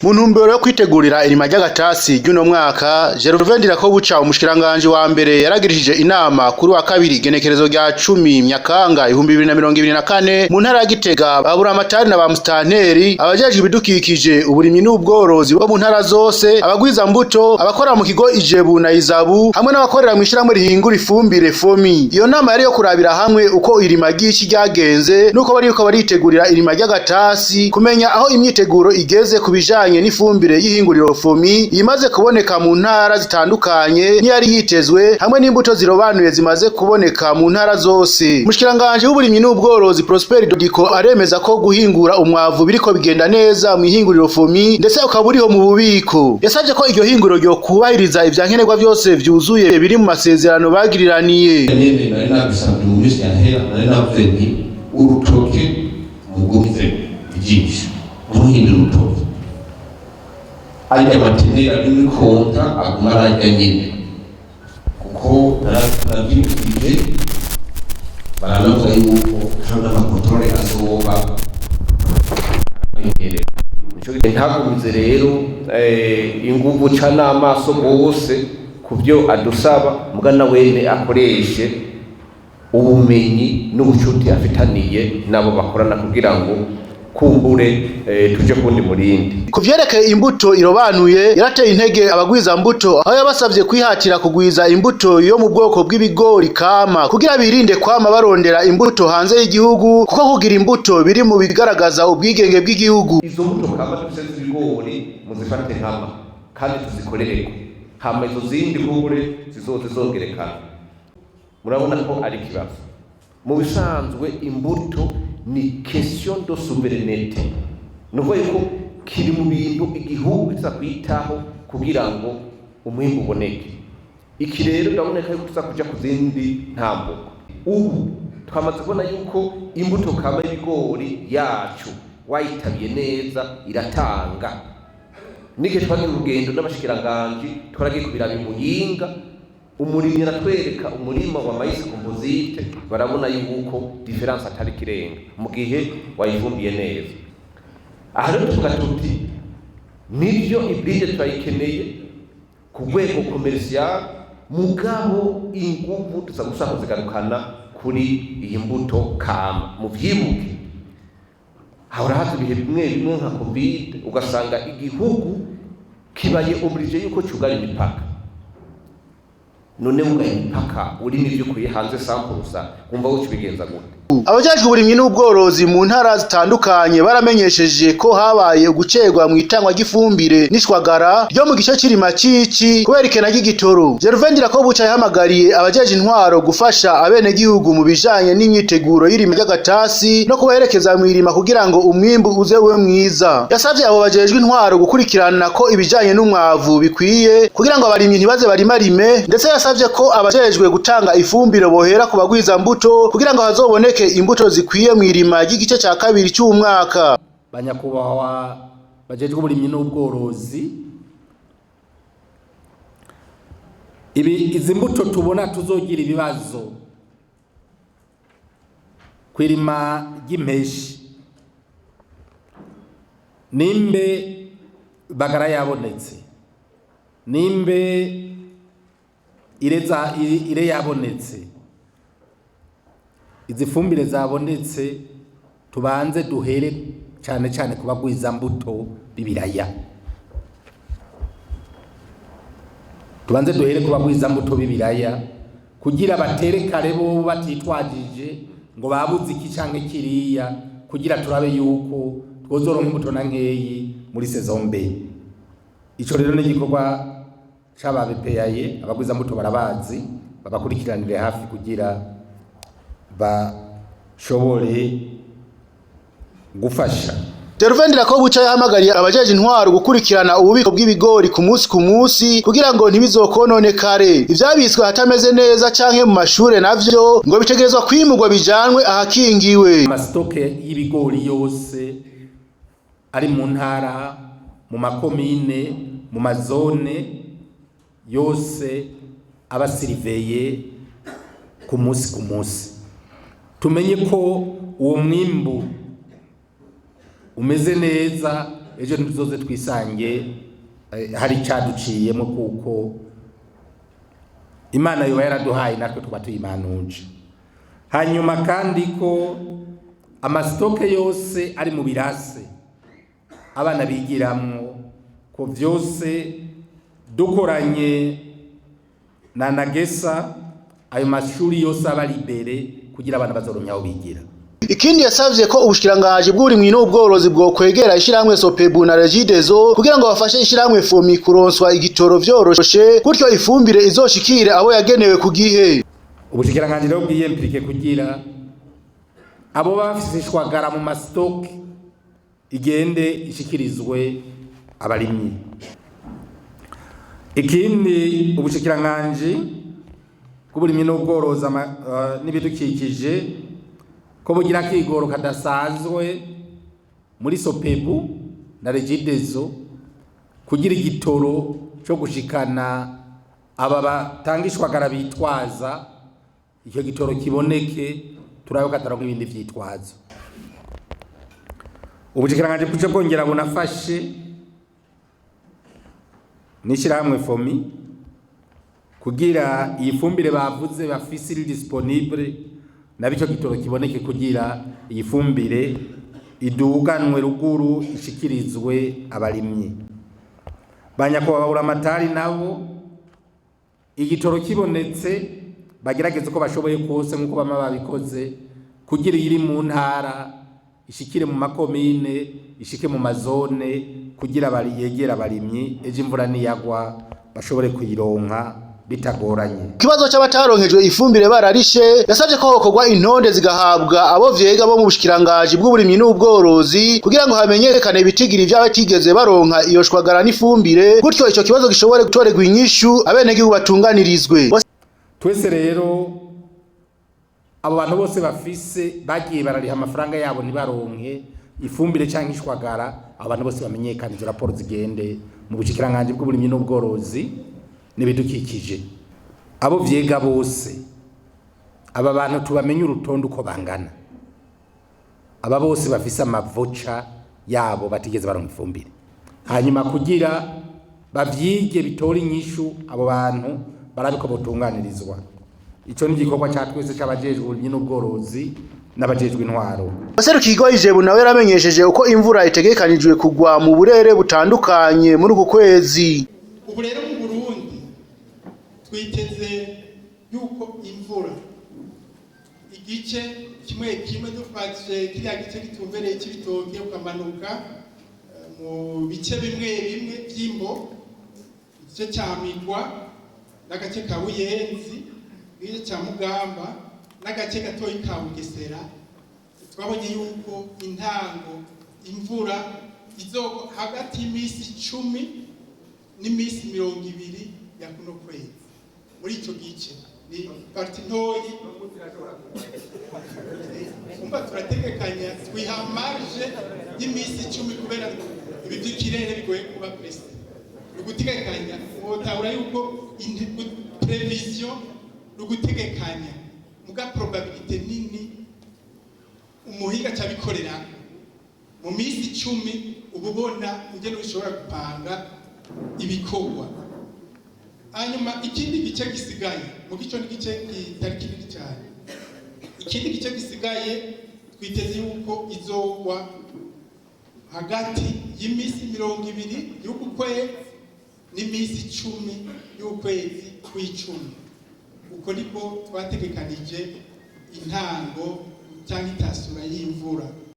Mu ntumbero yo kwitegurira irima ry'agatasi ry'uno mwaka, Gervain Ndirakobuca umushikiranganje wa mbere yaragirishije inama kuri wa kabiri igenekerezo rya 10 Nyakanga 2024 mu ntara ya Gitega. Aburamatari na ba mustanteri, abajejwe ibidukikije, uburimyi n'ubworozi bo mu ntara zose, abagwiza mbuto, abakora mu kigo Ijebu na Izabu, hamwe n'abakorera mu ishiramwe rihingura ifumbire FOMI. Iyo nama yari yo kurabira hamwe uko irima ry'iki ryagenze nuko baritegurira irima ry'agatasi, kumenya aho imyiteguro igeze kubijanye n'ifumbire y'ihinguriro FOMI imaze kuboneka mu ntara zitandukanye n'iyari yitezwe, hamwe n'imbuto zirobanuye zimaze kuboneka mu ntara zose. Mushikiranganje w'uburimyi n'ubworozi Prosper Dodiko aremeza ko guhingura umwavu biriko bigenda neza mu ihinguriro FOMI, ndetse ukaburiho mu bubiko. Yasavye ko iryo hinguriro ryo kubahiriza ivyankenerwa byose vyuzuye biri mu masezerano bagiriraniye. Urutoke mugumize ijisho muhindura urutoke ajya matenera n'imikonta aguma arajya nyine kuko narabyibukije baranavuga yuko kandi amakontrole azoba ntagumize rero inguvu ca n'amaso bose ku byo adusaba mugana wene akoreshe ubumenyi n'ubucuti afitaniye nabo bakorana kugira ngo kumbure tuje kundi murindi. Kuvyerekeye imbuto irobanuye, yarateye intege abagwiza mbuto aho yabasavye kwihatira kugwiza imbuto yo mu bwoko bw'ibigori kama kugira birinde kwama barondera imbuto hanze y'igihugu, kuko kugira imbuto biri mu bigaragaza ubwigenge bw'igihugu. Izo mbuto kama dufise z'ibigori muzifate nkama kandi tuzikorereko, hama izo zindi kumbure zizongerekana. Murabona ko ari kibazo. Mu bisanzwe imbuto ni question de souveraineté. Nuko yuko kiri mu bintu igihugu kiza kwitaho kugira ngo umwimbu uboneke. Iki rero ndaboneka yuko tuza kuja kuzindi ntambuko. Ubu twamaze kubona yuko imbuto kama y'ibigori yacu wayitabiye neza iratanga. Nige twagira urugendo n'abashikiranganje twaragiye kubiraba imuyinga, umurimyi aratwereka umurima wa maïs composite, barabona yuko difference atari kirenga mu gihe wayivumbiye neza. Aha rero tuvuga tuti nivyo hybride twayikeneye ku rwego commercial, mugabo inguvu tuza gushaka kuzigarukana kuri iyi mbuto kama. Mu vyibuke hahora haza ibihe bimwe nka covid, ugasanga igihugu kibaye oblige yuko cyugara imipaka. None mpaka uri n'ivyo kuye hanze sampurusa kumva uko bigenza gute. Abajejwe uburimyi n'ubworozi mu ntara zitandukanye baramenyesheje ko habaye ugucerwa mu itangwa ry'ifumbire n'ishwagara ryo mu gice kirima cici kubera ikena ry'igitoro. Gervain Ndirakobuca yahamagariye abajeje intwaro gufasha abene gihugu mu bijanye n'imyiteguro y'irima ry'agatasi no kubaherekeza mu irima kugira ngo umwimbu uze ube mwiza. Yasavye abo bajejwe intwaro gukurikirana ko ibijanye n'umwavu bikwiye kugira ngo abarimyi ntibaze barimarime, ndetse yasavye ko abajejwe gutanga ifumbire bohera ku bagwiza mbuto kugira ngo hazoboneke imbuto zikwiye mu irima ry'igice ca kabiri cy'umwaka. Banyakubahwa bajejwe uburimyi n'ubworozi, izi mbuto tubona tuzogira ibibazo kwirima ry'impeshi, nimbe bagara yabonetse, nimbe ire yabonetse, izi fumbire zabonetse, tubanze duhere cyane cyane kubagwiza mbuto bibiraya. Tubanze duhere kubagwiza mbuto bibiraya kugira batere kare bo batitwajije ngo babuze iki canke kiriya, kugira turabe yuko twozoronka imbuto na nkeyi muri saison B. Ico rero ni igikorwa c'ababepeyaye, abagwiza mbuto barabazi, babakurikiranire hafi kugira bashobore gufasha. Gervain Ndirakobuca yahamagariye abajeje intwaro gukurikirana ububiko bw'ibigori ku munsi kugira ngo ntibizokononekare. Ivyabitswe hatameze neza canke mu mashure navyo ngo bitegerezwa kwimurwa bijanwe ahakingiwe. Amastoke y'ibigori yose ari mu ntara, mu makomine, mu mazone yose abasiriveye ku munsi. Tumenye ko uwo mwimbu umeze neza ejo ntuzoze twisange hari icyaduciyemo, kuko Imana yoba yaraduhaye natwe tuba tuyimanuje. Hanyuma kandi ko amasitoke yose ari mu birase abana bigiramwo, ko vyose dukoranye na Nagesa ayo mashuri yose aba libere kugira abana bazoronka aho bigira. Ikindi yasavye ko ubushikiranganji bw'uburimyi n'ubworozi bwo kwegera ishiramwe Sopebu na Regideso kugira ngo bafashe ishiramwe Fomi kuronswa igitoro vyoroshe, gutyo ifumbire izoshikire abo yagenewe ku gihe. Ubushikiranganji rero bwiyemplike kugira abo bafishwagara mu mastock igende ishikirizwe abarimyi. Ikindi ubushikiranganji bw'uburimyi n'ubworozi n'ibidukikije ko bugira kigoro kadasanzwe muri Sopebu na Regideso kugira igitoro cyo gushikana aba batangishwagara bitwaza, icyo gitoro kiboneke turayo kataronka ibindi vyitwazo. Ubushikiranganji kuce bwongera bunafashe n'ishirahamwe Fomi kugira iyi fumbire bavuze bafise iri disponible nabico gitoro kiboneke kugira iyi fumbire iduganwe ruguru ishikirizwe abarimyi. Banyakubahwa Buramatari nabo igitoro kibonetse bagerageze ko bashoboye kose nkuko bama babikoze kugira iri mu ntara ishikire mu makomine, ishike mu mazone, kugira bari yegera abarimyi ejo imvura niyagwa bashobore kuyironka bitagoranye. Kibazo c'abataronkejwe ifumbire bararishe yasavye ko hokorwa intonde zigahabwa abo vyega bo mu bushikiranganji bw'uburimyi n'ubworozi kugira ngo hamenyekane ibitigiri vy'abatigeze baronka iyo shwagara n'ifumbire, gutyo ico kibazo gishobore gutorerwa inyishu abenegihugu batunganirizwe. Twese rero abo bantu bose bafise bagiye barariha amafaranga yabo ntibaronke ifumbire canke ishwagara, abo bantu bose bamenyekane, izo raporo zigende mu bushikiranganji bw'uburimyi n'ubworozi n'ibidukikije. Abo vyega bose aba bantu tubamenye urutonde uko bangana, aba bose bafise amavoca yabo batigeze baronka ifumbire, hanyuma kugira bavyige bitore inyishu abo bantu barabiko botunganirizwa. Ico ni igikorwa ca twese c'abajejwe uburimyi n'ubworozi n'abajejwe intwaro. Aserukirwa Ijebu nawe yaramenyesheje uko imvura itegekanijwe kugwa mu burere butandukanye muri uku kwezi. Ubu rero mu Burundi twiteze yuko imvura igice kimwe kimwe dufashe kiriya gice gitumbereye cy'ibitoke ukamanuka mu bice bimwe bimwe by'imbo, igice cya Migwa n'agace ka Buyenzi, igice cya Mugamba n'agace gatoyi ka Bugesera, twabonye yuko intango imvura izo hagati y'imisi 10 n'imisi 20 ya kuno kwezi. Muri ico gice ni parti ntoyi umba turategekanya twiha marge y'imisi 10 kubera ibi by'ikirere bigoye kuba presse. Rugutegekanya wotabura yuko prevision rugutegekanya muga probabilité nini umuhinga cyabikorera mu misi 10 ububona ugene ushobora gupanga ibikorwa. Hanyuma ikindi gice gisigaye mu gico n'igice kitari kinini cyane, ikindi gice gisigaye twiteze yuko izogwa hagati y'imisi 20 y'uku kwezi n'imisi 10 y'ukwezi kw'icumi. Uko niko twategekanije intango cyangwa itasura y'imvura.